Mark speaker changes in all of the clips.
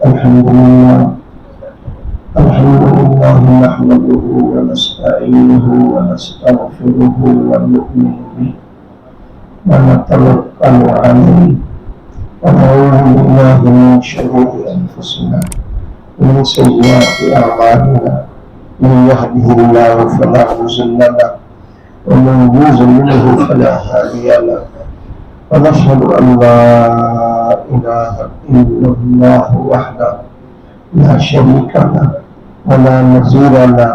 Speaker 1: الحمد لله نحمده ونستعينه ونستغفره ونؤمن به ونتوكل عليه ونعوذ بالله من شرور أنفسنا ومن سيئات أعمالنا من يهده الله فلا مضل له ومن يضلله فلا هادي له ونشهد أن لا إله إلا الله وحده لا شريك له ولا نظير له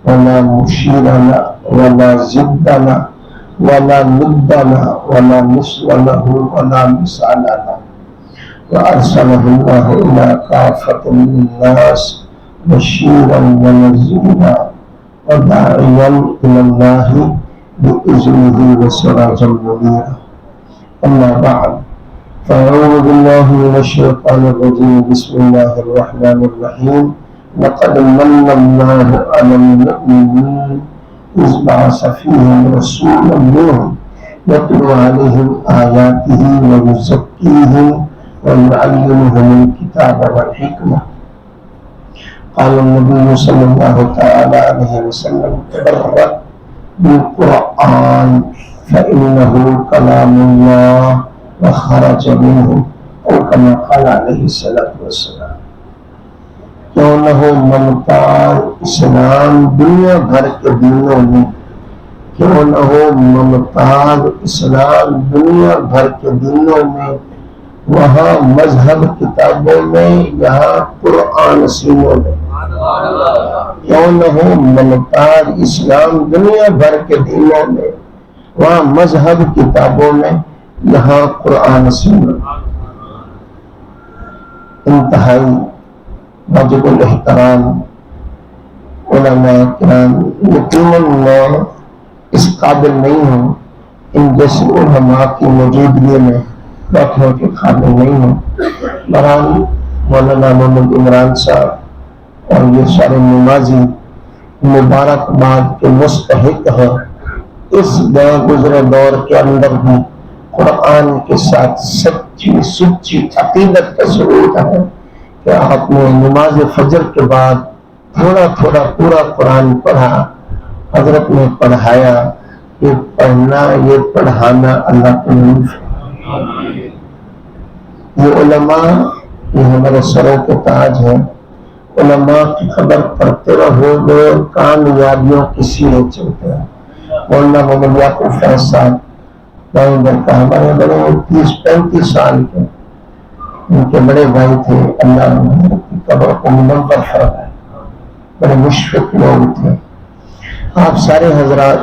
Speaker 1: ولا مشير له ولا ضد له ولا ند له ولا مثل له ولا مثال له وأرسله الله إلى كافة للناس بشيرا ونذيرا وداعيا إلى الله بإذنه وسراجا منيرا. أما بعد فأعوذ بالله من الشيطان الرجيم. بسم الله الرحمن الرحيم. لقد من الله على المؤمنين إذ بعث فيهم رسولا منهم يتلو عليهم آياته ويزكيهم ويعلمهم الكتاب والحكمة. قال النبي صلى الله تعالى عليه وسلم: تبرأ بالقرآن فإنه كلام الله وخرج منه، أو كما قال عليه الصلاة والسلام. کیوں نہ ہو ممتاز اسلام دنیا بھر کے دینوں میں، کیوں نہ ہو ممتاز اسلام دنیا بھر کے دینوں میں، وہاں مذہب کتابوں میں، یہاں قرآن سینوں میں. کیوں نہ ہو ممتاز اسلام دنیا بھر کے دینوں میں، وہاں مذہب کتابوں میں، یہاں قرآن سینوں. انتہائی واجب الاحترام علماء کرام، یقیناً میں اس قابل نہیں ہوں، ان جیسے علماء کی موجودگی میں بیٹھنے کے قابل نہیں ہوں. برحال مولانا محمد عمران صاحب اور یہ سارے نمازی مبارکباد کے مستحق ہیں. اس گئے گزرے دور کے اندر بھی قرآن کے ساتھ سچی عقیدت کا ثبوت ہے کہ آپ نے نماز فجر کے بعد تھوڑا تھوڑا پورا قرآن پڑھا. حضرت نے پڑھایا. یہ پڑھنا، یہ پڑھانا اللہ کا لطف ہے. یہ علماء، یہ ہمارے سروں کے تاج ہیں. علماء کی خبر پڑھتے رہو گے، کامیابیوں کسی نے چلتے ہیں. مولانا محمد یعقوب فیض صاحب ہمارے بڑے 30-35 سال کے، ان کے بڑے بھائی تھے. اللہ کی قبر کو منور فرمائے. بڑے مشفق لوگ تھے. آپ سارے حضرات،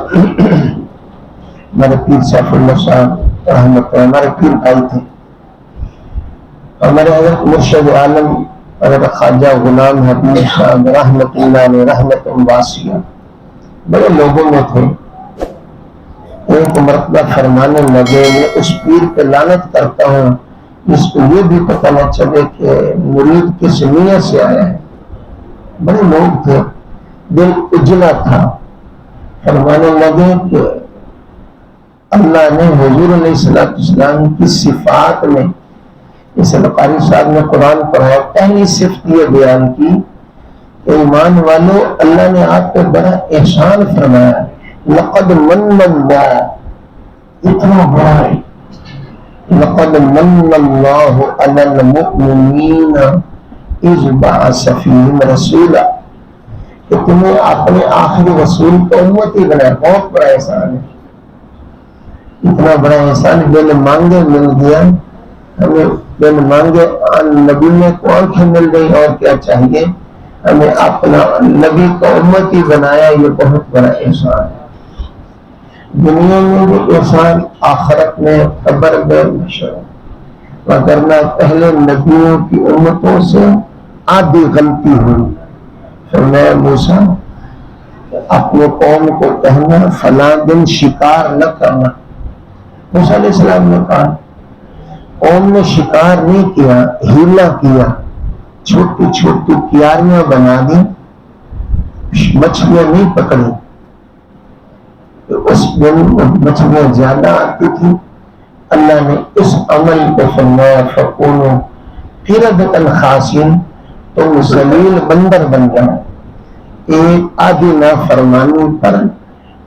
Speaker 1: ہمارے پیر سیف اللہ صاحب رحمت اللہ، ہمارے پیر بھائی تھے. ہمارے حضرت مرشد عالم حضرت خواجہ غلام حبیب صاحب رحمت اللہ علیہ رحمت واسعہ بڑے لوگوں میں تھے. ایک مرتبہ فرمانے لگے، میں اس پیر پہ لعنت کرتا ہوں جس کو یہ بھی پتہ نہ چلے کہ مرید کس نیت سے آیا ہے. بڑے لوگ تھے، دل اجلا تھا. فرمانے لگے کہ اللہ نے حضور علیہ السلام کی صفات میں، اس قاری صاحب نے قرآن پڑھایا، پہلی صفت یہ بیان کی کہ ایمان والو، اللہ نے آپ پہ بڑا احسان فرمایا. لقد من اللہ، اتنا بڑا ہے. لقد من اللہ علی المؤمنین اذ بعث فیہم رسولا، کہ تمہیں اپنے آخری رسول کو امتی بنایا. بہت بڑا احسان ہے. اتنا بڑا احسان بن مانگے مل گیا. ہمیں بن مانگے نبی میں کو آنکھیں مل گئی، اور کیا چاہیے. ہمیں اپنا نبی کو امتی بنایا. یہ بہت بڑا احسان ہے. دنیا میں بھی احسان، آخرت میں، قبر میں، محشر میں. وگرنہ پہلے نبیوں کی امتوں سے آدھی غلطی ہوئی. فرمایا موسیٰ اپنے قوم کو کہنا فلاں دن شکار نہ کرنا. موسیٰ علیہ السلام نے کہا. قوم نے شکار نہیں کیا، ہیلا کیا. چھوٹی چھوٹی کیاریاں بنا دی، مچھلیاں نہیں پکڑی. اس دن مچھلیاں زیادہ آتی تھی. اللہ نے اس عمل کو فرمایا فکونوا قردۃ خاسین، تم ذلیل بندر بن جاؤ ایک آدھی نافرمانی پر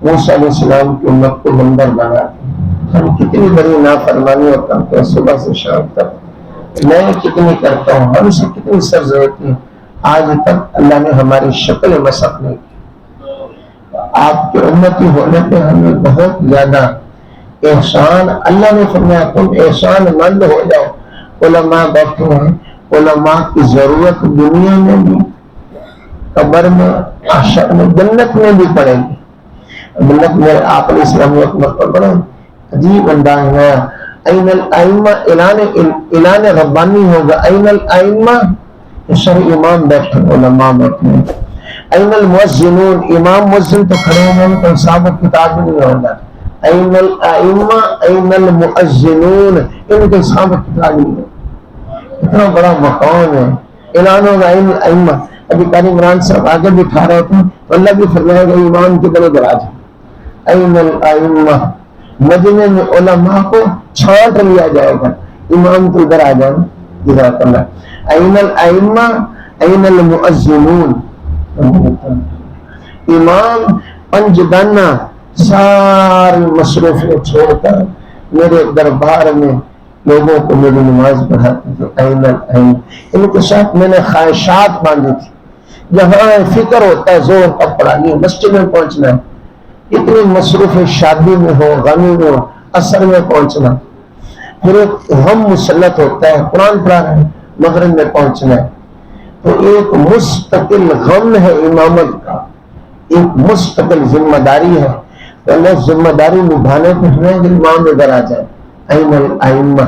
Speaker 1: موسیٰ علیہ السلام کی امت کو بندر بنا دی۔ ہم کتنی بڑی نافرمانیاں کرتے ہیں صبح سے شام تک، میں کتنی کرتا ہوں، ہم سے کتنی سرزد ہوتی ہے، آج تک اللہ نے ہماری شکل مسخ نہیں کی۔ آپ کے امتی ہونے پہ ہمیں بہت زیادہ احسان، اللہ نے فرمایا تم احسان مند ہو جاؤ۔ علماء بیٹھے ہیں، علماء کی ضرورت دنیا میں بھی، قبر میں، حشر میں، جنت میں بھی پڑے گی۔ جنت میں آپ علیہ السلام ایک مرتبہ بڑا عجیب انداز ہے، این الائمہ، اعلان ربانی ہوگا، این الائمہ، سر امام بیٹھے، علماء بیٹھے، این المؤذنون، امام مؤذن تو کھڑے ہیں، ان کا حساب و کتاب نہیں ہوگا، این الائمہ، این المؤذنون، ان کا حساب و کتاب نہیں ہوگا۔ اتنا بڑا مقام ہے، اعلان ہوگا این الائمہ۔ ابھی قاری عمران صاحب آگے بٹھا رہے تھے تو اللہ بھی فرمائے گا امام کی طرح ادھر آ جائے، این الائمہ، مجمع میں علماء کو چھانٹ لیا جائے گا، امام تو ادھر آ جائے، جزاک اللہ۔ این الائمہ، این المؤذنون، امام پنجدانہ ساری مصروفیت چھوڑ کر میرے دربار میں لوگوں کو میری نماز پڑھاتے تھے، این الائمہ۔ ان کے ساتھ میں نے خواہشات باندھی تھی، جہاں فکر ہوتا ہے زور کب پڑھانی ہے، مسجد میں پہنچنا ہے، اتنی مصروف شادی میں ہو، غمی میں ہو، عصر میں پہنچنا، پھر ایک غم مسلط ہوتا ہے، قرآن پڑھا رہے ہیں، مغرب میں پہنچنا ہے، تو ایک مستقل غم ہے امامت کا، ایک مستقل ذمہ داری ہے، تو اللہ ذمہ داری نبھانے کو ہمیں امام ادھر آ جائے، این الائمہ۔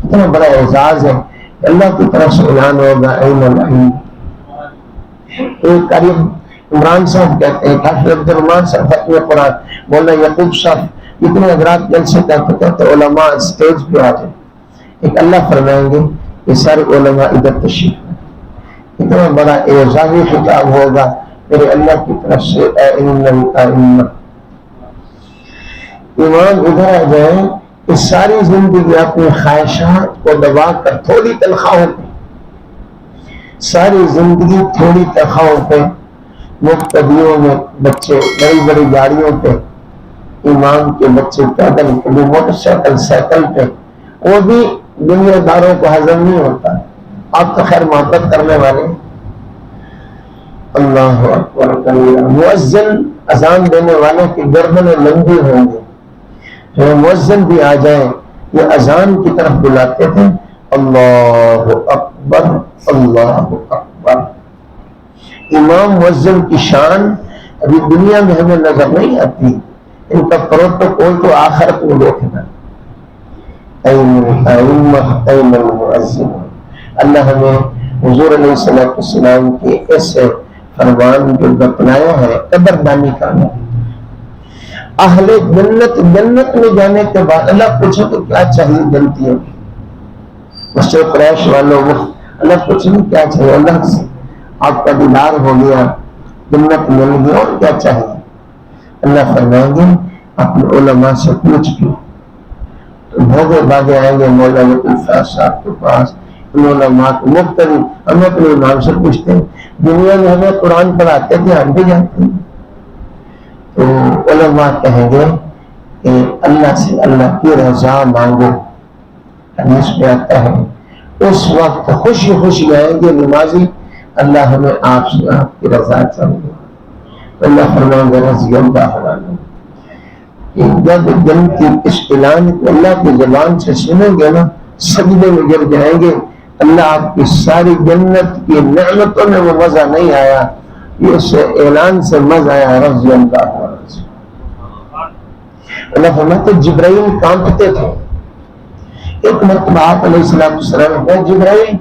Speaker 1: اتنا بڑا اعزاز ہے، اللہ کی طرف سے اعلان ہوگا این الائمہ۔ ایک قاری عمران صاحب کہتے ہیں، حافظ عبد الرحمان صاحب ختم قرآن، مولانا یعقوب صاحب، اتنے حضرات جلسے کہتے علماء اسٹیج پہ آ جائیں، ایک اللہ فرمائیں گے کہ سارے علماء ادھر تشریف لائیں۔ اتنا بڑا اعزازی خطاب ہوگا میرے اللہ کی طرف سے، این الائمہ، امام ادھر آ جائیں کہ ساری زندگی اپنی خواہشات کو دبا کر تھوڑی تنخواہوں پہ، ساری زندگی تھوڑی تنخواہوں پہ، مقتدیوں میں بچے بڑی بڑی گاڑیوں پہ، امام کے بچے پیدل، کبھی موٹر سائیکل، سائیکل پہ، وہ بھی دنیا داروں کو ہضم نہیں ہوتا۔ آپ تو خیر محبت کرنے والے، اللہ اکبر کبیرہ، مؤذن اذان دینے والوں کی گردنیں لمبی ہوں گی، جو مؤذن بھی آ جائیں، یہ اذان کی طرف بلاتے تھے، اللہ اکبر، اللہ اکبر۔ امام مؤذن کی شان ابھی دنیا میں ہمیں نظر نہیں آتی، ان کا پروٹوکول تو آخرت میں دیکھنا۔ این الائمہ، این المؤذن، اللہ ہمیں حضور علیہ السلام کے ایسے فرمان جو بتلایا ہے قدردانی کرنا۔ اہل جنت، جنت میں جانے کے بعد اللہ پوچھے تو کیا چاہیے جنتی ہے، مشرق قریش والوں، اللہ پوچھے کیا چاہیے، اللہ سے آپ کا دیدار ہو گیا، جنت مل گئی، اور کیا چاہیے؟ اللہ فرمائیں گے اپنے علماء سے پوچھ کے، تو بھوگے بھاگے آئیں گے مولانا الفاظ صاحب کے پاس، ان علماء کو مختلف، ہم اپنے امام سے پوچھتے ہیں، دنیا میں ہمیں قرآن پڑھاتے تھے، ہم بھی جانتے ہیں، تو علماء کہیں گے کہ اللہ سے اللہ کی رضا مانگو، حدیث میں آتا ہے، اس وقت خوشی خوشی آئیں گے نمازی، اللہ ہمیں آپ سے آپ کی رضا چاہیے، اللہ فرمائیں گے رضی اللہ عنہ۔ جب جنتی اس اعلان کو اللہ کی زبان سے سنیں گے نا، سجدے میں گر جائیں گے، اللہ آپ کی ساری جنت کی نعمتوں میں وہ مزہ نہیں آیا، یہ اس اعلان سے مزہ آیا، رضی اللہ عنہ۔ اللہ فرماتے جبرائیل کانپتے تھے، ایک مرتبہ آپ علیہ السلام نے، جبرائیل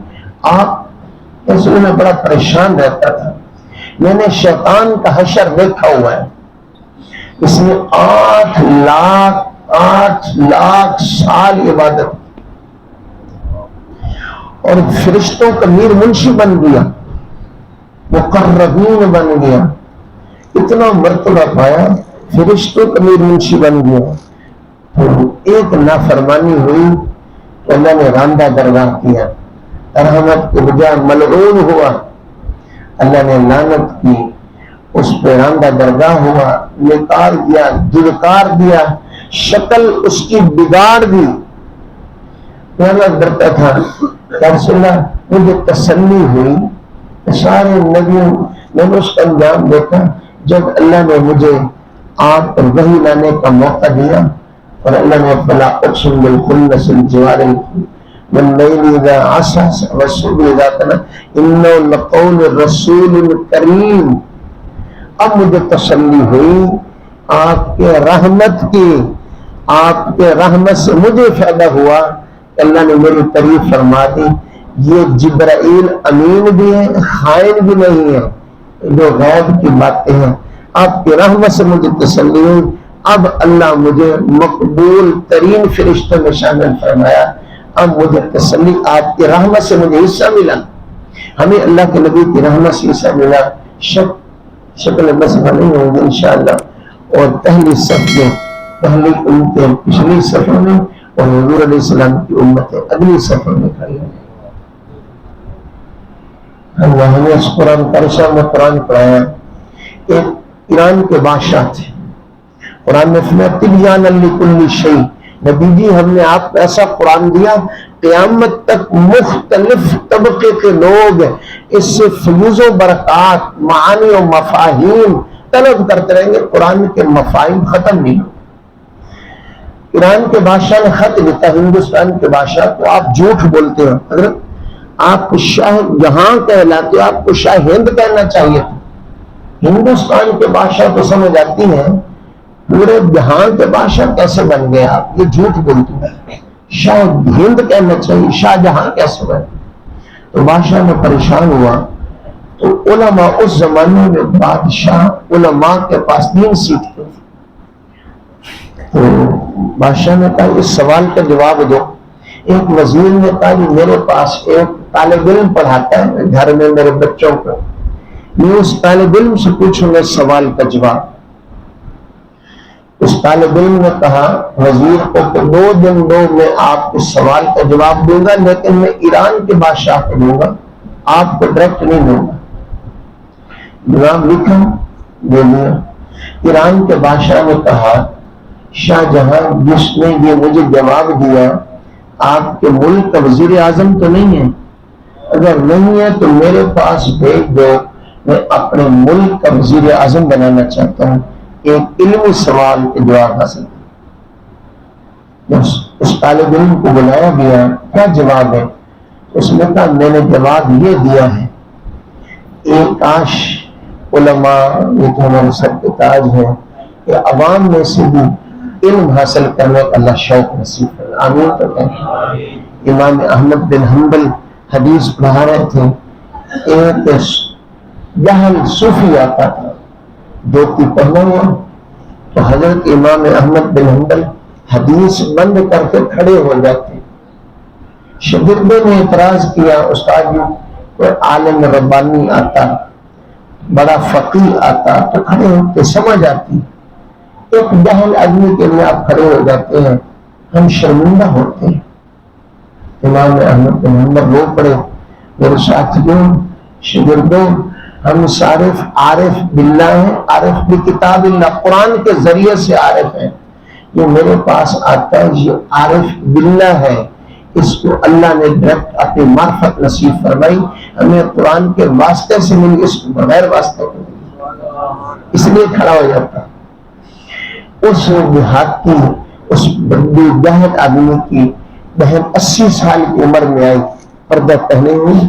Speaker 1: آپ اس میں بڑا پریشان رہتا تھا، میں نے شیطان کا حشر دیکھا ہوا ہے، اس نے 8 لاکھ سال عبادت اور فرشتوں کا میر منشی بن گیا، مقربین بن گیا، اتنا مرتبہ پایا، فرشتوں کا میر منشی بن گیا، تو ایک نافرمانی ہوئی تو اللہ نے راندہ درگاہ کیا، رحمت کے بجائے ملعون ہوا، اللہ نے لعنت کی، اس پہ راندہ درگاہ ہوا، نکال دیا، دھڑکار دیا، شکل اس کی بگاڑ دی۔ اللہ ڈرتا تھا یا رسول اللہ مجھے تسلی ہوئی، سارے نبیوں میں نے اس کا انجام دیکھا جب اللہ نے مجھے آپ پر وحی لانے کا موقع دیا، اور اللہ نے فلا اقسم بالخنس الجوار واللیل اذا عسعس والصبح اذا تنفس انہ لقول رسول کریم۔ اب مجھے تسلی ہوئی آپ کے رحمت کی، آپ کے رحمت سے مجھے فائدہ ہوا، اللہ نے میری تعریف فرما دی، یہ جبرائیل امین بھی ہے، خائن بھی نہیں ہے، جو غیب کی باتیں ہیں۔ آپ کی رحمت سے مجھے تسلی ہوئی، اب اللہ مجھے مقبول ترین فرشتوں میں شامل فرمایا، اب مجھے تسلی، آپ کی رحمت سے مجھے حصہ ملا، ہمیں اللہ کے نبی کی رحمت سے حصہ ملا۔ شکل بسمہ نہیں ہوگی انشاءاللہ، اور پہلی صف میں پہلی امتیں پچھلی صفوں میں، اور حضور علیہ السلام کی امتیں اگلی صفوں میں کھڑی ہیں۔ اللہ نے اس قرآن پرشا میں قرآن پڑھایا، ایک ایران کے بادشاہ تھے، قرآن میں فرمایا تبیانا لکل شیء، نبی جی ہم نے آپ کو ایسا قرآن دیا قیامت تک مختلف طبقے کے لوگ اس سے فیوز و برکات، معانی و مفاہیم طلب کرتے رہیں گے، قرآن کے مفاہیم ختم نہیں ہو۔ ایران کے بادشاہ نے خط لکھا ہندوستان کے بادشاہ کو، آپ جھوٹ بولتے ہو حضرت، آپ کو شاہ جہاں کہلاتے ہو، آپ کو شاہ ہند کہنا چاہیے تھا۔ ہندوستان کے بادشاہ تو سمجھ آتی ہیں پورے جہاں کے بادشاہ کیسے بن گئے آپ، یہ جھوٹ بولتے ہیں، شاہ ہند کہنا چاہیے، شاہ جہاں کیسے بن۔ تو بادشاہ میں پریشان ہوا، تو علماء اس زمانے میں بادشاہ علماء کے پاس 3 سیٹ تھی، تو بادشاہ نے کہا اس سوال کا جواب دو۔ ایک وزیر نے کہا کہ میرے پاس ایک طالب علم پڑھاتا ہے گھر میں میرے بچوں کو، میں اس طالب علم سے پوچھوں گا سوال کا جواب۔ اس طالب علم نے کہا وزیر کو کہ 2 دن دو، میں آپ کے سوال کا جواب دوں گا، لیکن میں ایران کے بادشاہ کو دوں گا، آپ کو ڈائریکٹ نہیں دوں گا۔ جواب لکھا، دے دیا۔ ایران کے بادشاہ نے کہا شاہ جہاں جس نے یہ مجھے جواب دیا آپ کے ملک کا وزیر اعظم تو نہیں ہے، اگر نہیں ہے تو میرے پاس بھیج دو، میں اپنے ملک کا وزیر اعظم بنانا چاہتا ہوں، ایک علمی سوال کے جواب حاصل۔ اس طالب علم کو بلایا گیا، کیا جواب ہے؟ اس نے کہا میں نے جواب یہ دیا ہے، ایک کاش علماء یہ تو ہمارے سر کے تاج ہے کہ عوام میں سے بھی علم حاصل کرنے کا اللہ شوق نصیب کرے، آمین تو کہیں۔ امام احمد بن حنبل حدیث پڑھا رہے تھے، ایک جہل صوفی آتا تھا، دھوتی پہنا ہوا، تو حضرت امام احمد بن حنبل حدیث بند کر کے کھڑے ہو جاتے۔ شاگردوں نے اعتراض کیا استاد جی کوئی عالم ربانی آتا، بڑا فقیہ آتا تو کھڑے ہوتے، سمجھ آتی، ایک جاہل آدمی کے لیے آپ کھڑے ہو جاتے ہیں، ہم شرمندہ ہوتے ہیں۔ امام احمد بن حنبل رو پڑے، میرے ساتھیوں شاگردوں، ہم صارف عارف باللہ ہیں، عارف بکتاب اللہ، قرآن کے ذریعے سے عارف ہیں، یہ میرے پاس آتا ہے یہ عارف باللہ ہے، اس کو اللہ نے ڈائریکٹ اپنی معرفت نصیب فرمائی، ہمیں قرآن کے واسطے سے ملی، اس کو بغیر واسطے کو ملی، اس لیے کھڑا ہو جاتا۔ اس دیہاتی اس بڑی جاہل آدمی کی بہن 80 سال کی عمر میں آئی، پردہ پہنے ہوئی،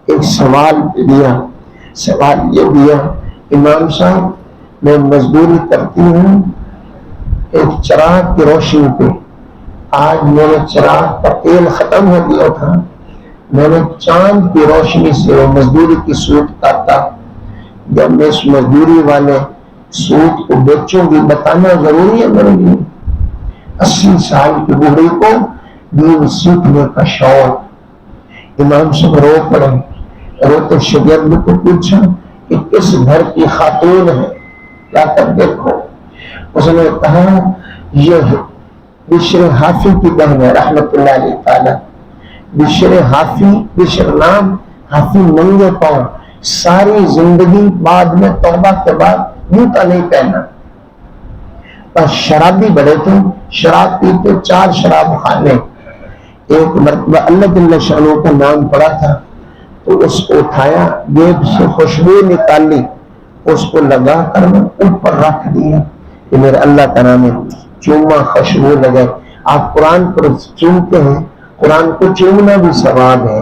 Speaker 1: ایک سوال دیا، سوال یہ دیا امام صاحب میں مزدوری کرتی ہوں ایک چراغ کی روشنی پہ، آج میرے چراغ کا تیل ختم ہو گیا تھا، میں نے چاند کی روشنی سے وہ مزدوری کی سود کاٹا، جب میں اس مزدوری والے سود کو بیچوں گی بتانا ضروری ہے میرے لیے۔ 80 سال کی بوڑھی کو دین سیکھنے کا شوق، امام صاحب رو پڑے، روتے شاگرد کو پوچھا کہ کس گھر کی خاتون ہے، کیا کر دیکھو، اس نے کہا یہ بشر حافظ کی بہن ہے رحمت اللہ علیہ تعالی، بشر حافی، بشر نام، حافی ننگے پاؤں، ساری زندگی بعد میں توبہ کے بعد جوتا نہیں پہنا. بس شرابی بڑے تھے، شراب پیتے، 4 شراب خانے. ایک مرتبہ اللہ جل شانہ کا نام پڑا تھا تو اس کو اٹھایا، جیب سے خوشبو نکالی، اس کو لگا کر اوپر رکھ دیا کہ میرے اللہ کا نام ہے. چوما خوشبو لگے. آپ قرآن پر چومتے ہیں، قرآن کو چومنا بھی ثواب ہے،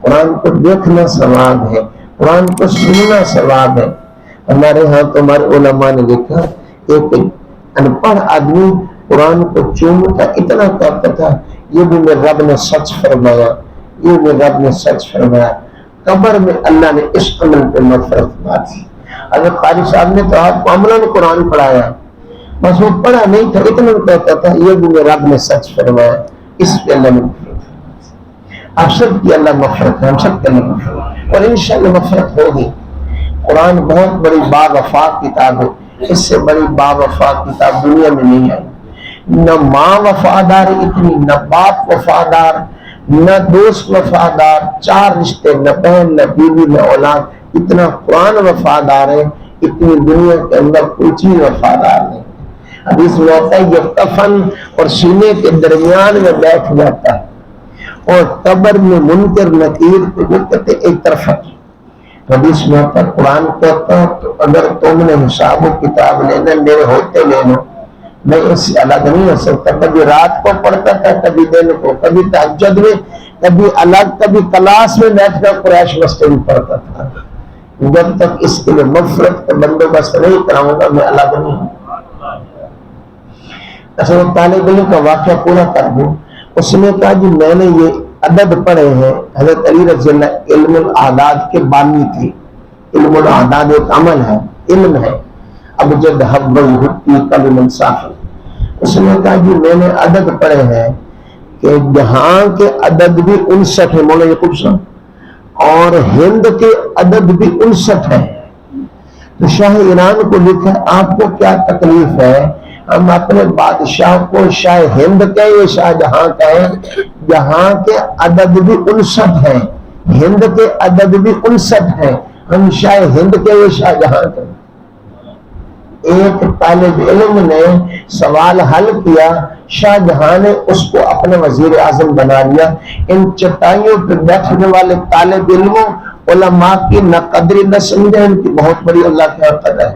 Speaker 1: قرآن کو دیکھنا ثواب ہے، قرآن کو سننا ثواب ہے. ہمارے ہاں تو ہمارے علماء نے لکھا ایک ان پڑھ آدمی قرآن کو چومتا اتنا کہتا تھا یہ بھی میرے رب نے سچ فرمایا، یہ میرے رب نے سچ فرمایا. قبر میں اللہ نے اس عمل پہ مغفرت فرمائی. حضرت قاری صاحب نے تو آپ کو عملاً قرآن پڑھایا، بس وہ پڑھا نہیں تھا، اتنا کہتا تھا یہ بھی میرے رب نے سچ فرمایا. اس پہ اللہ نے آپ سب کی اللہ مغفرت ہے، ہم سب کے اللہ مغفرت، اور انشاءاللہ مغفرت ہوگی. قرآن بہت بڑی باوفا کتاب ہے، اس سے بڑی باوفا کتاب دنیا میں نہیں آئی. نہ ماں وفادار اتنی، نہ باپ وفادار، نہ دوست وفادار، 4 رشتے، نہ بہن، نہ بیوی، نہ اولاد، اتنا قرآن وفادار ہے، اتنی دنیا کے اندر کوئی چیز وفادار نہیں. حدیث میں آتا ہے یہ کفن اور سینے کے درمیان میں بیٹھ جاتا ہے اور قبر میں منکر نکیر کو کہتے ایک طرف. حدیث میں آتا ہے قرآن کہتا ہے تو اگر تم نے حساب و کتاب لینا میرے ہوتے لے لو، میں اس سے الگ نہیں ہو سکتا. کبھی رات کو پڑھتا تھا، کبھی دن کو، کبھی تہجد میں، کبھی الگ، کبھی کلاس میں بیٹھ کر قریش مسجد میں پڑھتا تھا. جب تک اس کے لیے مغفرت کا بندوبست نہیں کراؤں گا میں الگ نہیں ہوں. اصل طالب علم کا واقعہ پورا کر دوں. اس نے کہا جی میں نے یہ عدد پڑھے ہیں. حضرت علی رضی اللہ علم الاعداد کے بانی تھے. علم الاعداد ایک عمل ہے، علم ہے. ابجد حبل حتی کلم انصاف. اس نے کہا جی میں نے عدد پڑھے ہیں کہ جہاں کے عدد بھی 59 ہے، مولانا یعقوب صاحب، اور ہند کے عدد بھی 59 ہے. تو شاہ ایران کو لکھا آپ کو کیا تکلیف ہے، ہم اپنے بادشاہ کو شاہ ہند کہیں یا شاہ جہاں کہیں، جہاں کے عدد بھی 59 ہیں، ہند کے عدد بھی 59 ہیں، ہم شاہ ہند کہیں یا شاہ جہاں کہیں. ایک طالب علم نے سوال حل کیا، شاہ جہاں نے اس کو اپنے وزیر اعظم بنا لیا. ان چٹائیوں پہ بیٹھنے والے طالب علموں علماء کی نہ قدری نہ سمجھے، ان کی بہت بڑی اللہ کی قدر ہے.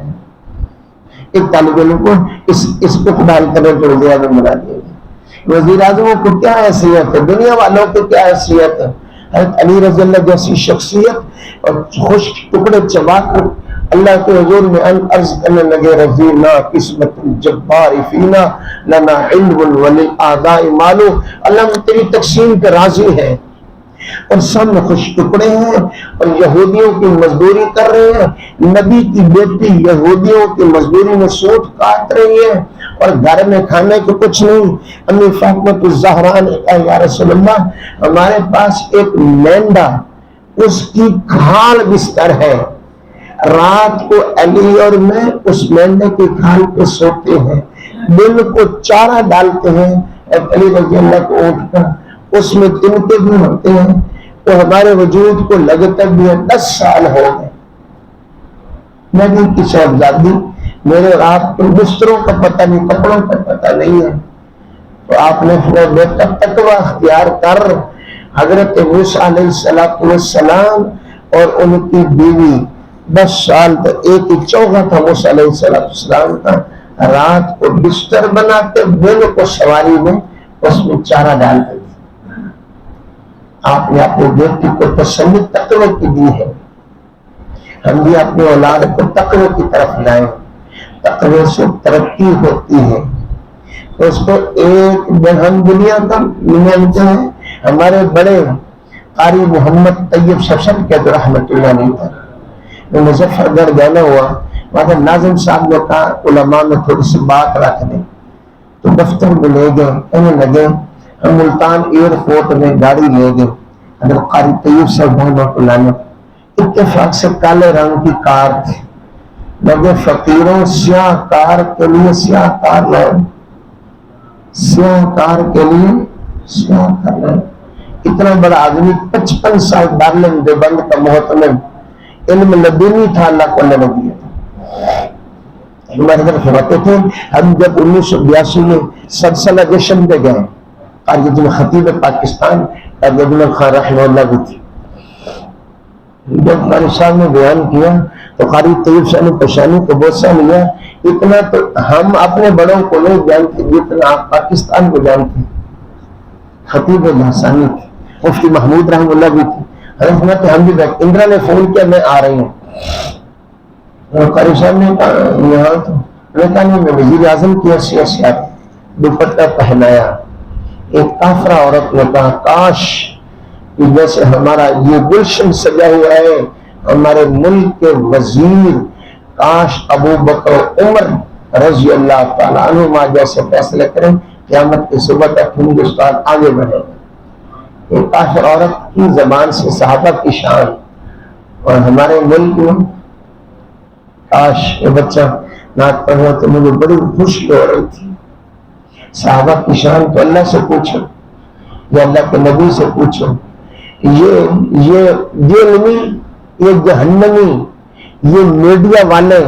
Speaker 1: ایک طالب علم کو اس کو خدال کرنے کے وزیر اعظم بنا دیا. وزیر اعظموں کو کیا حیثیت ہے، دنیا والوں کو کیا حیثیت ہے. حضرت علی رضی اللہ جیسی شخصیت اور خوش ٹکڑے چبا کر اللہ کے حضور میں عرض کرنے لگے رضینا قسمت الجبار فینا لنا علم وللآداء مالو. اللہ تیری تقسیم پہ راضی ہے اور سب میں خوش ٹکڑے ہیں اور یہودیوں کی مزدوری کر رہے ہیں. نبی کی بیٹی یہودیوں کی مزدوری میں سوٹ کاٹ رہی ہے اور گھر میں کھانے کو کچھ نہیں. امی فاطمہ الزہرا نے کہا یا رسول اللہ ہمارے پاس ایک مینڈا، اس کی کھال بستر ہے، رات کو علی اور میں اس مینڈے کی کھال پہ سوتے ہیں، دن کو چارہ ڈالتے ہیں. علی رضی اللہ کو اٹھ کر اس میں تنکے بھی ہوتے ہیں تو ہمارے وجود کو لگتا بھی ہے 10 سال ہو گئے. نبی کی صاحبزادی میرے اور آپ کے بستروں کا پتہ نہیں، کپڑوں کا پتہ نہیں ہے. تو آپ نے بیٹا تقوی اختیار کر حضرت موسیٰ علیہ السلام اور ان کی بیوی 10 سال تک ایک ہی چوغا تھا موسیٰ علیہ السلام کا. رات کو بستر بناتے، دن کو سواری میں اس میں چارہ ڈالتے. آپ نے اپنی بیٹی کو تسلی تقوی کی دی ہے، ہم بھی اپنے اولاد کو تقوی کی طرف لائیں. تقوی سے ترقی ہوتی ہے. اس کو ایک ہم دنیا کا مانتے ہیں. ہمارے بڑے قاری محمد طیب شفشن کے رحمت اللہ علیہ تھا، مظفر گڑھ جانا ہوا، وہاں ناظم صاحب نے کہا علماء میں تھوڑی سی بات رکھ دیں. تو دفتر میں لے گئے، کہنے لگے ہم ملتان ایئرپورٹ میں گاڑی لے گئے. حضرت قاری طیب صاحب رحمۃ اللہ علیہ اتفاق سے کالے رنگ کی کار تھی. لگے فقیروں سیاہ کار کے لیے سیاہ کار لائے، سیاہ کار کے لیے سیاہ کار لائے. اتنا بڑا آدمی 55 سال دارالعلوم دیوبند کا محتمم، علم لدنی تھا، اللہ کو اللہ نے دیا تھا۔ ہمارے گھر فرماتے تھے ہم جب 1982 میں سلسلہ جشن پہ گئے، قاری جن خطیب پاکستان قاری جن خان رحمہ اللہ بھی تھی، جب قاری صاحب نے بیان کیا تو قاری طیب صاحب نے پریشانی کو بہت سا لیا، اتنا تو ہم اپنے بڑوں کو نہیں جانتے جتنا آپ پاکستان کو جانتے۔ خطیب لہسانی تھے، مفتی محمود رحمہ اللہ بھی تھے، حضرت ہم بھی بیٹھ، اندرا نے فون کیا میں آ رہی ہوں، قاری صاحب نے کہا یہاں تو نہیں، میں وزیر اعظم کی حیثیت سے دوپٹہ پہنایا۔ ایک کافرہ عورت نے کہا کاش جیسے ہمارا یہ گلشن سجا ہوا ہے ہمارے ملک کے وزیر، کاش ابو بکر عمر رضی اللہ تعالیٰ عنہما جیسے فیصلے کریں، قیامت کی صبح تک ہندوستان آگے بڑھے گا۔ ایک کافر عورت کی زبان سے صحابہ کی شان، اور ہمارے ملک میں کاش یہ بچہ نعت پڑھ رہا تو مجھے بڑی خوشی ہو رہی تھی۔ صحابہ کی شان تو اللہ سے پوچھو یا اللہ کے نبی سے پوچھو، یہ علمی، یہ جہنمی، یہ میڈیا والے،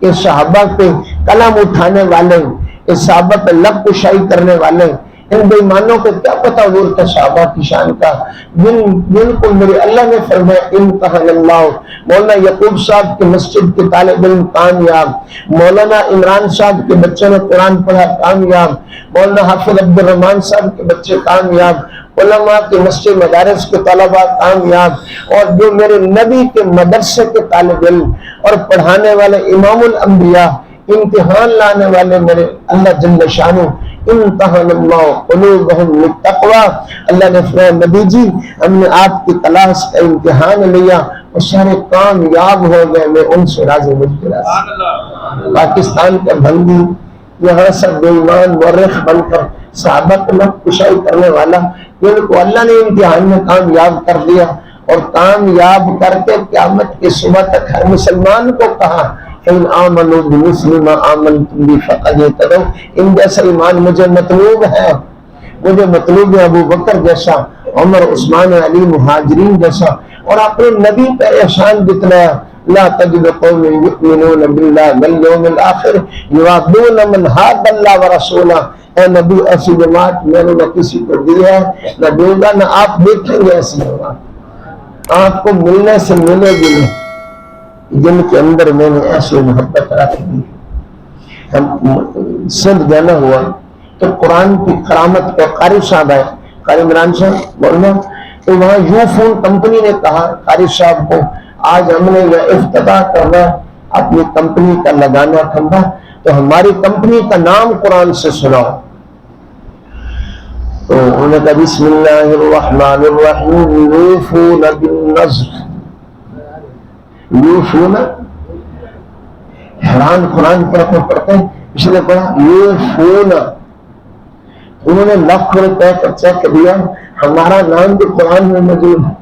Speaker 1: یہ صحابہ پہ قلم اٹھانے والے، یہ صحابہ پہ لب کشائی کرنے والے، ان بے ایمانوں کو کیا پتا حضور کا صحابہ کی شان کا، جن کو میرے اللہ نے فرمایا امتحان اللہ۔ مولانا یعقوب صاحب کے مسجد کے طالب علم کامیاب، مولانا عمران صاحب کے بچوں نے قرآن پڑھا کامیاب، مولانا حافظ عبد الرحمان صاحب کے بچے کامیاب، علماء کے مسجد مدارس کے طلباء کامیاب، اور جو میرے نبی کے مدرسے کے طالب علم اور پڑھانے والے امام الانبیاء، امتحان لانے والے میرے اللہ جل شانہ، امتحان اللہ قلوبہم للتقوی، اللہ نے فرمایا نبی جی ہم نے آپ کی تلاش کا امتحان لیا اور سارے کامیاب ہو گئے، میں ان سے راضی مجھ پاکستان کا بھنگی یہاں سب بے ایمان مورخ بن کر صحابہ کو لب کشائی کرنے والا، جن کو اللہ نے امتحان میں کامیاب کر دیا، اور کامیاب کر کے قیامت کی صبح تک ہر مسلمان کو کہا ان آمنوا بمثل ما آمنتم به فقد اهتدوا، ان جیسا ایمان مجھے مطلوب ہے، مجھے مطلوب ہے ابو بکر جیسا، عمر عثمان علی مہاجرین جیسا، اور اپنے نبی پہ احسان جتلایا، لا تجد قوم یؤمنون باللہ والیوم الآخر یوادون من حاد اللہ ورسولہ، اے نبی ایسی جماعت میں نے نہ کسی کو دی ہے نہ دوں گا، نہ آپ دیکھیں گے ایسی جماعت، آپ کو ملنے سے ملے گی نہیں جن کے اندر میں نے ایسی محبت رکھ دی۔ ہم سندھ جانا ہوا تو قرآن کی کرامت کے قاری صاحب آئے، قاری عمران صاحب بولنا، تو وہاں یو فون کمپنی نے کہا قاری صاحب کو آج ہم نے یہ افتتاح کرنا اپنی کمپنی کا لگانا کھمبا، تو ہماری کمپنی کا نام قرآن سے سناؤ۔ تو انہوں نے کہا بسم اللہ الرحمن الرحیم یوفون بالنذر، یوفون، حیران قرآن پڑھتے ہیں، اس نے پڑھا یوفون، انہوں نے لاکھ روپے کا چیک دیا، ہمارا نام بھی قرآن میں موجود ہے۔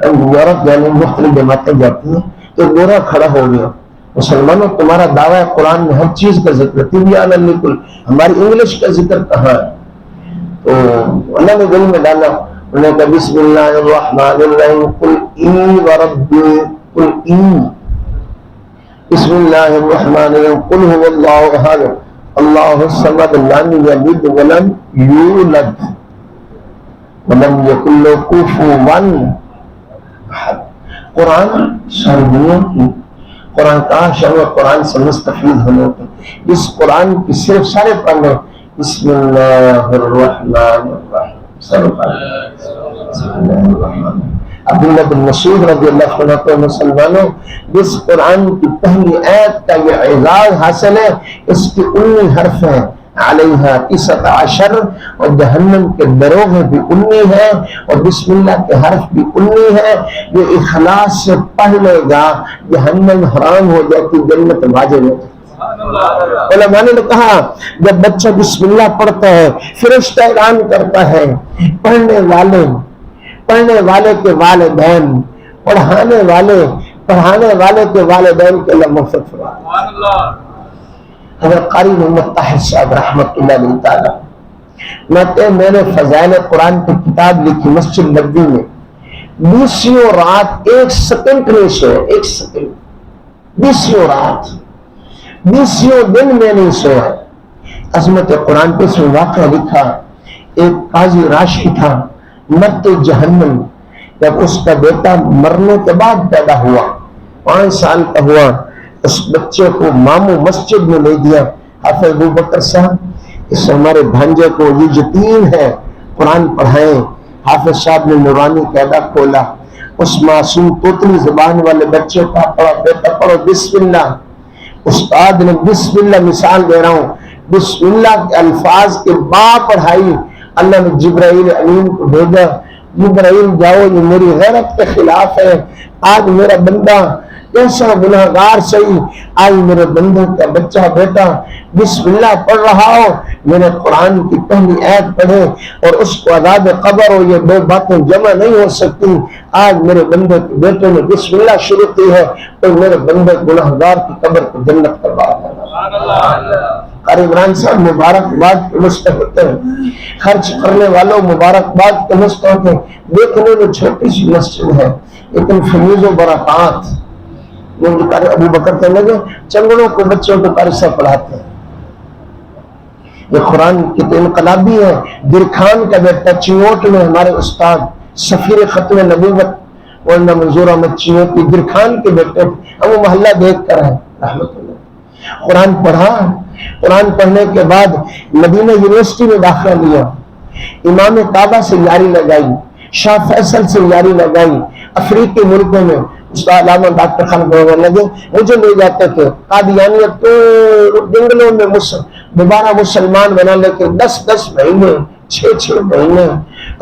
Speaker 1: یورپ جانے مختلف جماعتیں جاتی ہیں تو گورا کھڑا ہو گیا، مسلمانوں تمہارا دعویٰ ہے قرآن میں ہر چیز کا ذکر، تبیان لکل، ہماری انگلش کا ذکر کہاں ہے؟ تو اللہ نے دل میں ڈالا، انہوں نے کہا بسم اللہ الرحمن الرحیم قل ای وربی قل ای، بسم اللہ الرحمن الرحیم قل هو اللہ احد اللہ الصمد لم یلد ولم یولد ولم یکن لہ کفوا احد۔ قرآن سرگرمیوں کی، قرآن کا شروع قرآن سے مستفید ہونے کی، اس قرآن کی صرف سارے پڑھنے بسم اللہ الرحمن الرحیم، عبداللہ بن مسعود رضی اللہ عنہ کو مسلمانوں جس قرآن کی پہلی آیت کا یہ اعزاز حاصل ہے، اس کی 19 حرف ہیں، علیہا 19 اور جہنم کے دروغے بھی 19 ہیں اور بسم اللہ کے حرف بھی 19 ہیں، جو اخلاص سے پڑھ لے گا جہنم حرام ہو جاتی، جنت واجب ہوتی۔ علماء نے کہا جب بچہ بسم اللہ پڑھتا ہے فرشتہ اعلان کرتا ہے پڑھنے والے کے والدین، پڑھانے والے کے والدین کے اللہ مغفرت فرمائے۔ حضرت قاری محمد طاہر صاحب رحمۃ اللہ علیہ تعالی میں نے فضائل قرآن کی کتاب لکھی مسجد نبوی میں، 20 رات 1 سیکنڈ نہیں سوئے، 1 سیکنڈ، 20 رات 20 دن میں نہیں سویا۔ عظمت قرآن پہ اس میں واقعہ لکھا، ایک قاضی راشی تھا، مرد جہنم، جب اس کا بیٹا مرنے کے بعد پیدا ہوا، 5 سال کا ہوا، اس بچے کو ماموں مسجد میں لے دیا، حافظ ابو بکر صاحب اس ہمارے بھانجے کو یہ یتیم ہے، قرآن پڑھائیں۔ حافظ صاحب نے نورانی قاعدہ کھولا، اس معصوم توتلی زبان والے بچے کا پڑھا، بیٹا پڑھو بسم اللہ۔ استاد نے بسم اللہ، مثال دے رہا ہوں، بسم اللہ کے الفاظ کے بعد پڑھائی۔ اللہ نے جبرائیل امین کو بھیجا، جبرائیل جاؤ، یہ میری غیرت کے خلاف ہے، آج میرا بندہ کیسا گناہگار صحیح، آج میرے بندے کا بچہ بیٹا بسم اللہ پڑھ رہا ہو، میں نے قرآن کی پہلی آیت پڑھے اور اس کو عذاب قبر ہو، یہ 2 باتیں جمع نہیں ہو سکتی، آج میرے بندے کے بیٹے نے بسم اللہ شروع کی ہے اور میرے بندے گناہگار کی قبر کو جنت کروا دیا۔ قاری عمران صاحب مبارکباد کے مستحق ہیں، خرچ کرنے والوں مبارکباد کے مستحق ہیں۔ دیکھنے میں چھوٹی سی مسجد ہے لیکن فیض و برکات، ابو بکر کہنے لگے چنگڑوں کو بچوں کو قاری صاحب پڑھاتے ہیں۔ یہ قرآن کی تو انقلابی ہے۔ درخان کا بیٹا چیوٹ میں ہمارے استاد سفیر ختم نبوت مولانا منظور احمد چیوٹی درخان کے بیٹے، ہم وہ محلہ دیکھ کر ہیں رحمت اللہ۔ قرآن پڑھا، قرآن پڑھنے کے بعد مدینہ یونیورسٹی میں داخلہ لیا، امام کعبہ سے یاری لگائی، شاہ فیصل سے یاری لگائی، افریقی ملکوں میں استاد علامہ ڈاکٹر خان لگے، مجھے لے جاتے تھے قادیانیت تو جنگلوں میں دوبارہ مسلمان بنانے کے 10 مہینے 6 مہینے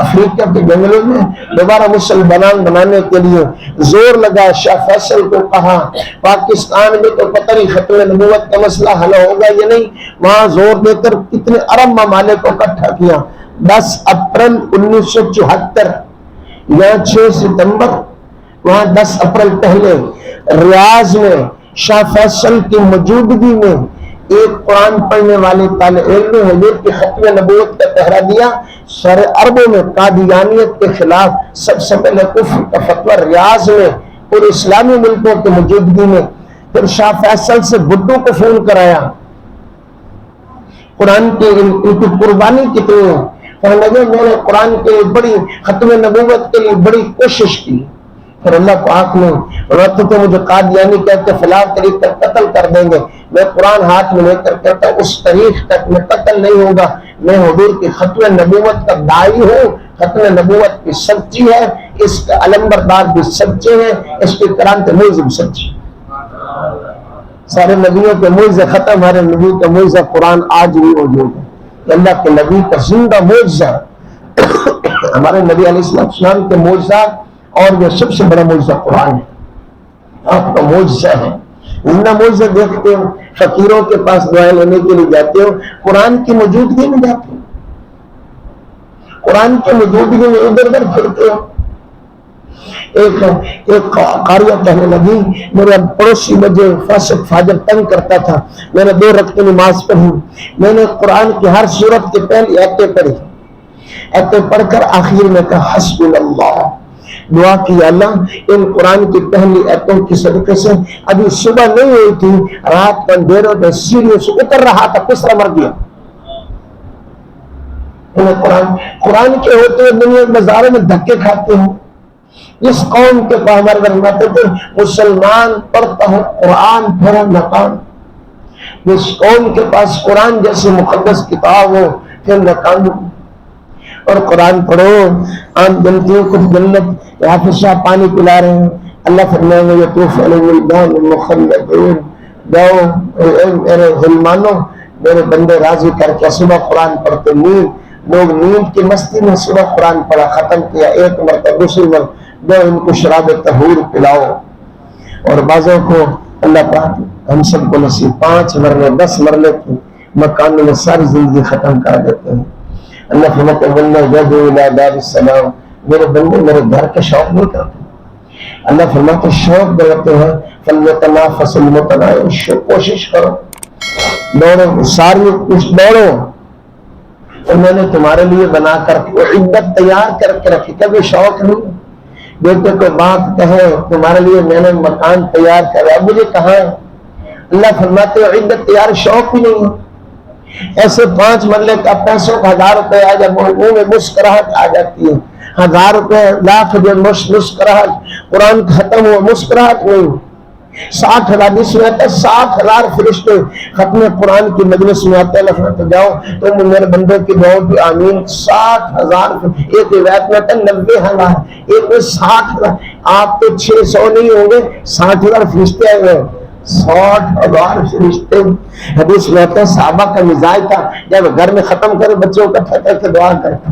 Speaker 1: افریقہ کے جنگلوں میں دوبارہ مسلمان بنانے کے لیے زور لگا۔ شاہ فیصل کو کہا پاکستان میں تو پتہ نہیں ختم نبوت کا مسئلہ حل ہوگا یہ نہیں، وہاں زور دے کر کتنے عرب ممالک کو اکٹھا کیا۔ 10 اپریل 1974 یا 6 ستمبر، وہاں 10 اپریل پہلے ریاض میں شاہ فیصل کی موجودگی میں ایک قرآن پڑھنے والے طالب علم نے حضور کی ختم نبوت کا پہرا دیا۔ سارے عربوں میں قادیانیت کے خلاف سب سے پہلے کفر کا فتویٰ ریاض میں اور اسلامی ملکوں کی موجودگی میں۔ پھر شاہ فیصل سے بڈو کو فون کرایا، قرآن کی ان کی قربانی کتنی ہے؟ کہنے لگے میں نے قرآن کے لیے بڑی ختم نبوت کے لیے بڑی کوشش کی۔ پھر اللہ پاک نے تو مجھے قادیانی کہتے فلاں طریق پر قتل کر دیں گے، میں قرآن ہاتھ میں لے کر کہتا اس تاریخ تک میں قتل نہیں ہوگا، میں حضور کی ختم نبوت کا داعی ہوں، ختم نبوت کی سچی ہے، اس کا علمبردار بھی سچے ہیں، اس کی کرامت موجب سچی۔ سارے نبیوں کے معجزے ختم، ہمارے نبی کا معجزہ قرآن آج بھی موجود ہے، کہ اللہ کے نبی کا زندہ معجزہ ہمارے نبی علیہ السلام کے معجزات، اور یہ سب سے بڑا معجزہ قرآن ہے، آپ کا معجزہ ہے۔ زندہ معجزہ دیکھتے ہو، فقیروں کے پاس دعائیں لینے کے لیے جاتے ہو، قرآن کی موجودگی میں جاتے ہو، قرآن کی موجودگی میں ادھر ادھر پھرتے ہو۔ ایک قاریہ کہنے لگی میرے پڑوسی مجھے فاسق فاجر تنگ کرتا تھا، میں نے 2 رکعت نماز پڑھی، میں نے قرآن کی ہر سورت کی پہلی آیتیں پڑھی، آیتیں پڑھ کر آخر میں کہا حسبنا اللہ، دعا کی اللہ ان قرآن کی پہلی آیتوں کی صدقے سے ابھی صبح نہیں ہوئی تھی، رات کا اندھیروں میں سیڑھیوں سے اتر رہا تھا، کس طرح مر گیا۔ قرآن کے ہوتے ہوئے دنیا کے بازاروں میں دھکے کھاتے ہوں۔ اس قوم کے پاس ہمارے فرماتے تھے مسلمان پڑھتا ہو قرآن پھر ناکام، جس قوم کے پاس قرآن جیسی مقدس کتاب ہو پھر ناکام۔ اور قرآن پڑھو، عام جنتیوں کو جنت حافظ صاحب پانی پلا رہے ہیں، اللہ فرمائیں گے یطوف علیہم ولدان مخلدون، جاؤ میرے غلمانوں میرے بندے راضی کر کے صبح قرآن پڑھتے، لوگ نیند کی مستی میں صبح قرآن پڑھا ختم کیا، ایک مرتبہ دوسری مرتبہ دو ان کو شراب طہور پلاؤ۔ اور بعضوں کو اللہ پاک ہم سب کو نصیب 5 مرلے 10 مرلے کی مکانوں میں ساری زندگی ختم کر دیتے ہیں۔ اللہ فرماتے ہیں واللہ یدعو الی دار السلام، میرے بندے میرے گھر کے شوق نہیں کرتے، اللہ فرماتے ہیں شوق بڑھتے ہیں، فلیتنافس المتنافسون، کوشش کرو، دوڑو، ساری کچھ دوڑو، انہوں نے تمہارے لیے بنا کر وہ عدت تیار کر کے رکھی. کبھی شوق نہیں بیٹے کو بات کہے تمہارے لیے میں نے مکان تیار کرا, اب مجھے کہاں ہے؟ اللہ فرماتے ہو عدت تیار, شوق بھی نہیں ہے. ایسے 5 مرلے کا پیسوں کا 1000 روپے آ جب منہ میں مسکراہٹ آ جاتی ہے. 1000 روپے لاکھ جو مسکراہٹ, قرآن ختم ہو مسکراہٹ نہیں. 60,000 جس میں آتا ہے 60,000 فرشتے ختم قرآن کی مجلس میں آتے ہیں. تو جاؤ تم میرے بندے کی دعاؤں کی آمین. 60,000 ایک روایت میں آتا ہے 90,000 ایک میں 60,000. آپ تو 600 نہیں ہوں گے, 60,000 فرشتے آئے ہوئے. 60,000 فرشتے. حدیث میں آتا ہے صحابہ کا مزاج تھا جب گھر میں ختم کرے بچوں کا کر کے دعا کرتا.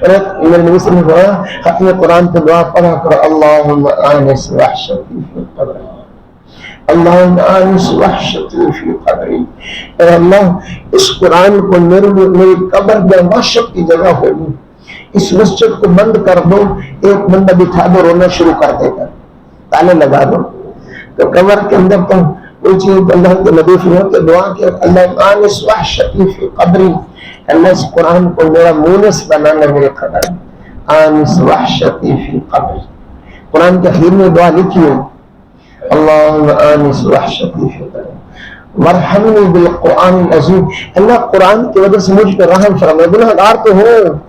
Speaker 1: اور میرے نبی صلی اللہ علیہ وسلم ختم قرآن پہ دعا پڑھا کرو اللہم آنس وحشتی فی قبری, اللہم آنس وحشتی فی قبری. اے اللہ اس قرآن کو میری قبر میں وحشت کی جگہ ہوگی, اس مسجد کو بند کر دو, ایک بندہ بٹھا دو رونا شروع کر دے گا, تالے لگا دو. تو قبر کے اندر تو کوئی چیز اللہ کے نبی فرماتے کہ دعا کہ اللہ آنس وحشتی فی قبری, اللہ اس قرآن کو میرا مونس بنانا میرے قبر. آنس وحشتی فی قبری. قرآن کے اخیر میں دعا لکھی ہے اللہم آنس وحشتی فی قبری ورحمنی بالقرآن العظیم. اللہ قرآن کی وجہ سے مجھ پر رحم فرما. گناہگار تو ہوں,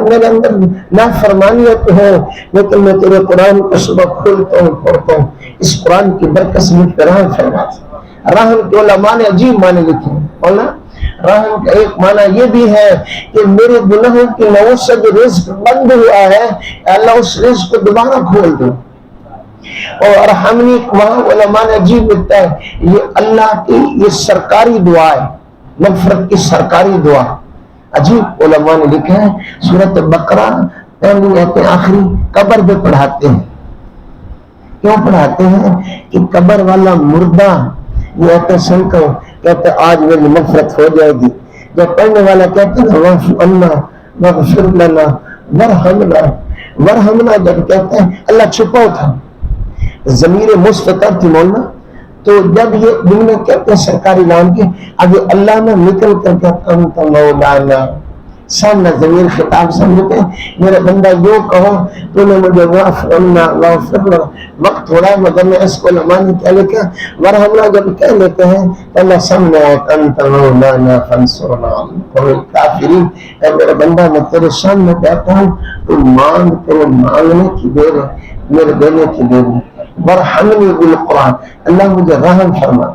Speaker 1: میرے اندر نافرمانیت ہے, لیکن میں تیرے قرآن کو صبح کھولتا ہوں پڑھتا ہوں, اس قرآن کی برکت سے مجھ پر رحم فرما. رحم کے علماء نے عجیب معنی لکھے ہیں. رحم کا ایک معنی یہ بھی ہے کہ میرے گناہوں کی نوز سے جو رزق بند ہوا ہے اللہ اس رزق کو دوبارہ کھول دو. اور رحمنی وہاں علماء نے عجیب لکھتا ہے یہ اللہ کی یہ سرکاری دعا ہے, مغفرت کی سرکاری دعا. عجیب علماء نے لکھا ہے سورۃ بقرہ پہلی آیت آخری قبر پہ پڑھاتے ہیں. کیوں پڑھاتے ہیں کہ قبر والا مردہ یہ آیت سن کر کہتے آج میری مغفرت ہو جائے گی. جب پڑھنے والا کہتے ہیں واعف عنا واغفر لنا ورحمنا, ورحمنا جب کہتے ہیں اللہ چھپاؤ تھا, ضمیر مستتر تھی مولانا. تو جب یہ دن میں کہتے ہیں سرکاری نام کے آگے اللہ نے نکل کر کہتا انت مولانا, سامنے ضمیر خطاب سمجھتے ہیں میرے بندہ یوں کہو تو نے مجھے واعف عنا واغفر لنا. وقت تھوڑا ہے مگر میں اس کو علماء نے کیا لکھا ورحمنا جب کہہ لیتے ہیں تو اللہ سامنے انت مولانا فانصرنا علی القوم الکافرین. اے میرے بندہ میں تیرے سامنے کہتا ہوں تو مانگ, تیرے مانگنے کی دیر ہے, میرے دینے کی دیر ہے. ورحمنی بالقرآن, اللہ مجھے رحم فرما.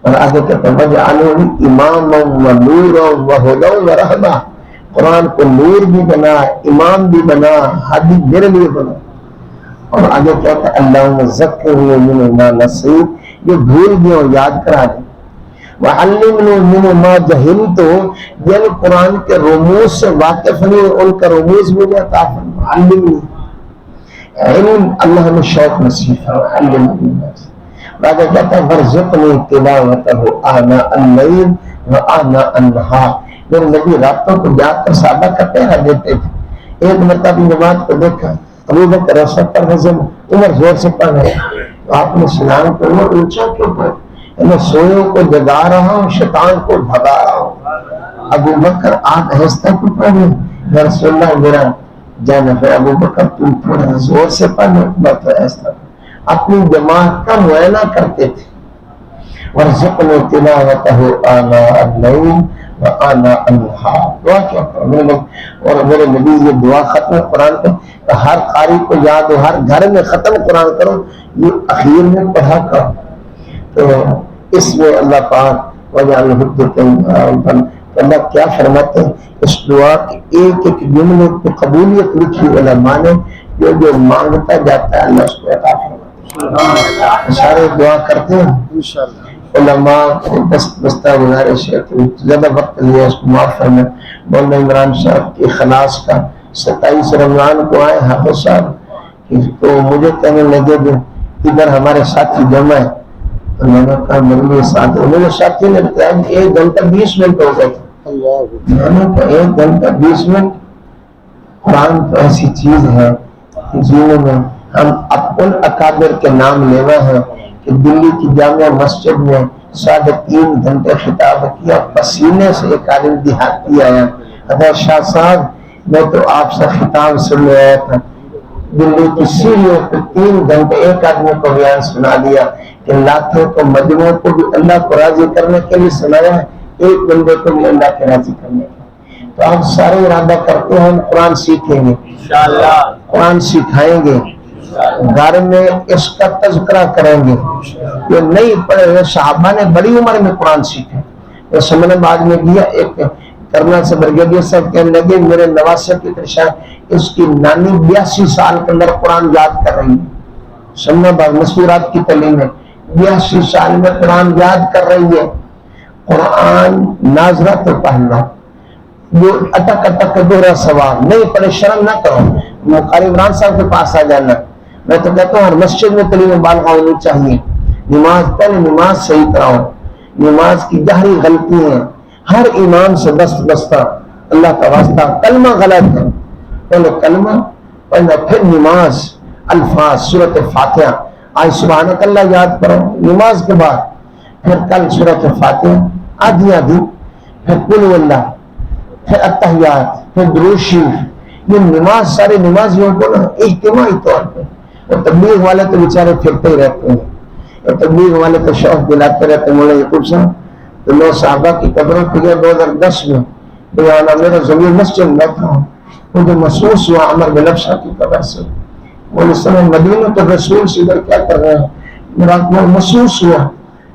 Speaker 1: اور آگے کہتے ہیں وجعلنی اماما و نورا و ہدی و رحمہ. قرآن کو نور بھی بنا, امام بھی بنا, ہادی میرے لیے بنا. اور آگے کہتا ہے اللہم ذکرنی من ما نسیت, یہ بھول گیا اور یاد کرا دے. وعلمنی من ما جہلت, جن قرآن کے رموز سے واقف نہیں ان کا رموز مجھے عطا فرما. علمنی علم اللہ نے شوق نصیب فرما. علمنی بعد کہتا ہے ورزقنی تلاوتہ آناء اللیل و آناء النہار. میرے نبی راتوں کو جاگ کر صحابہ کا پہرا دیتے تھے. ایک مرتبہ نماز کو دیکھا ابو بکر رسول پر نظم عمر زور سے پڑھ رہے, تو آپ نے سلام کو عمر اونچا کیوں پڑھ, میں سوئوں کو جگا رہا ہوں شیطان کو بھگا رہا ہوں. ابو بکر آپ آہستہ کو پڑھ رہے یا رسول اللہ میرا جانب ہے. ابو بکر تم تھوڑا زور سے پڑھ بات آہستہ. اپنی جماعت کا معائنہ کرتے تھے. ورزقنی تلاوتہ آناء اللیل و آناء النہار. دعا کیا کرو اور میرے نبی یہ دعا ختم قرآن پہ ہر قاری کو یاد ہو, ہر گھر میں ختم قرآن کرو, یہ اخیر میں پڑھا کرو. تو اس میں اللہ پاک وجعل حجۃ. اللہ کیا فرماتے ہیں اس دعا کی ایک ایک جملے کی قبولیت لکھی علماء نے, جو مانگتا جاتا ہے اللہ اس کو عطا فرماتا ہے. سارے دعا کرتے ہیں انشاءاللہ. علماء بستہ گزارش ہے زیادہ وقت لیا اس کو معاف کرنا. مولانا عمران صاحب کی خلاص کا 27 رمضان کو آئے حافظ صاحب, تو مجھے کہنے لگے کہ ادھر ہمارے ساتھی جمع ہے. تو میں نے کہا میرے ساتھ, میرے ساتھی نے بتایا 1 گھنٹہ 20 منٹ ہو گئے تھے. میں نے کہا 1 گھنٹہ 20 منٹ. قرآن تو ایسی چیز ہے جنہوں میں ہم ان اکابر کے نام لینا ہے کہ دلی کی جامع مسجد میں 3.5 گھنٹے خطاب کیا، پسینے سے ایک آدمی دیہاتی آیا، حضرت شاہ صاحب میں تو آپ سے خطاب سننے آیا تھا، دلی کی سیڑھیوں پہ 3 گھنٹے ایک آدمی کو بیان سنا دیا کہ لاکھوں کو مجموعوں کو بھی اللہ کو راضی کرنے کے لیے سنایا ہے، ایک بندے کو بھی اللہ کے راضی کرنے کے لیے۔ تو آپ سارے ارادہ کرتے ہیں ہم قرآن سیکھیں گے، قرآن سکھائیں گے، گھر میں اس کا تذکرہ کریں گے۔ یہ نہیں پڑھے ہوئے صحابہ نے بڑی عمر میں قرآن سیکھے۔ اسمن آباد میں گیا، ایک کرنل سے بریگیڈیئر صاحب کہنے لگے میرے نواسے کی ترشاہ اس کی نانی 82 سال کے اندر قرآن یاد کر رہی ہے۔ اسمن آباد مصورات کی تعلیم ہے، 82 سال میں قرآن یاد کر رہی ہے۔ قرآن ناظرہ تو پڑھنا، جو اٹک اٹک کے دوہرا سوال نہیں پڑھے شرم نہ کرو، قاری عمران صاحب کے پاس آ جانا۔ میں تو کہتا ہوں ہر مسجد میں تعلیم بالغ ہونی چاہیے۔ نماز پہلے نماز صحیح کراؤ، نماز کی گہری غلطی ہے، ہر امام سے دست بستہ اللہ کا واسطہ کلمہ غلط ہے، پہلے کلمہ پڑھنا پھر نماز، الفاظ سورۃ فاتحہ، آج سبحانک اللہ یاد کرو نماز کے بعد، پھر کل سورۃ فاتحہ آدھی آدھی، پھر قل اللہ، پھر التحیات، پھر درود شریف۔ یہ نماز سارے نمازیوں کو نا اجتماعی طور پہ، اور تبلیغ والے تو بیچارے پھرتے ہی رہتے ہیں، اور تبلیغ والے تو شوق دلاتے رہتے ہیں۔ مولانا یعقوب صاحب تو میں صحابہ کی قبروں پہ گیا 2010 میں، بیانا میرا ضمیر مسجد میں تھا، مجھے محسوس ہوا عمر بن ابشہ کی قبر سے، وہ اس سمے مدینہ تو رسول سے ادھر کیا کر رہے ہیں، میرا محسوس ہوا۔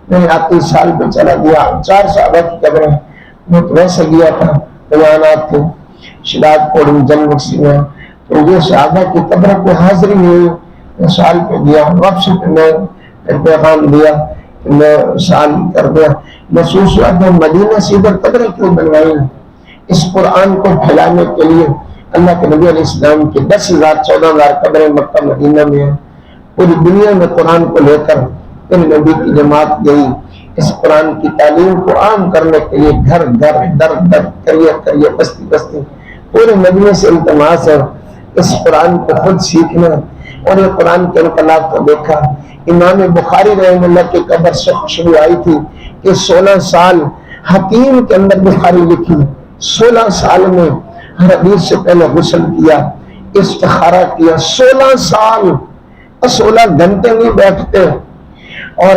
Speaker 1: میں آتی سال پہ چلا گیا، 4 صحابہ کی قبریں، میں تو ویسے گیا تھا، بیانات تھے شداد پور میں جنگ بخشی میں، تو یہ صحابہ کی قبر کو حاضری ہوئی، سال پہ گیا، واپسی پہ میں پیغام دیا کہ میں سال کر دیا، محسوس ہوا کہ مدینہ سے ادھر قبریں کیوں بنوائی ہیں؟ اس قرآن کو پھیلانے کے لیے اللہ کے نبی علیہ السلام کی 10,000 14,000 قبریں مکہ مدینہ میں ہیں، پوری دنیا میں قرآن کو لے کر پھر نبی کی جماعت گئی، اس قرآن کی تعلیم کو عام کرنے کے لیے گھر گھر در در کریے بستی بستی پورے مجمع سے التماس ہے اس قرآن کو خود سیکھنا۔ اور یہ قرآن کے انقلاب کو دیکھا، امام بخاری رحمہ اللہ کی قبر سے خوشبو آئی تھی کہ 16 سال حکیم کے اندر بخاری لکھی، 16 سال میں ہر حدیث سے پہلے غسل کیا، استخارہ کیا، 16 سال، 16 گھنٹے نہیں بیٹھتے، اور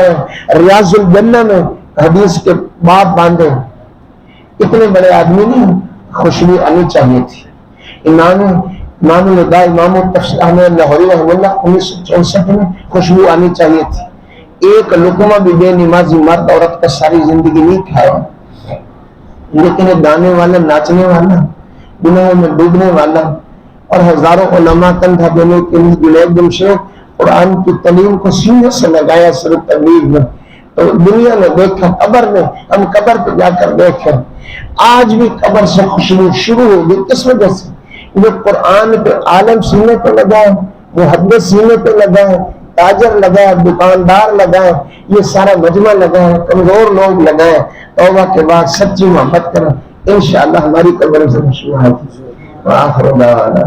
Speaker 1: ریاض الجنہ میں حدیث کے باب باندھے، اتنے بڑے آدمی نہیں، خوشبو آنی چاہیے تھی۔ امام الہدا امام التفسیر احمد لاہوری رحمہ اللہ 1964 میں خوشبو آنی چاہیے تھی۔ ایک لقمہ بھی بے نمازی مرد عورت کا ساری زندگی نہیں کھایا، لیکن گانے والا، ناچنے والا، گناہوں میں ڈوبنے والا، اور ہزاروں علماء کندھا دینے کے لیے جنید جمشید قرآن کی تعلیم کو سینے سے لگایا صرف تبلیغ میں۔ تو دنیا نے دیکھا، قبر میں ہم قبر پہ جا کر دیکھیں، آج بھی قبر سے خوشبو شروع ہوگی، کس وجہ سے؟ جو قرآن پہ عالم سینے پہ لگائے، محدث سینے پہ لگائے، تاجر لگائے، دکاندار لگائے، یہ سارا مجمع لگائے، کمزور لوگ لگائے، توبہ کے بعد سچی محبت کریں، انشاءاللہ ہماری قبر سے خوشبو آئے گی۔ وآخر دعوانا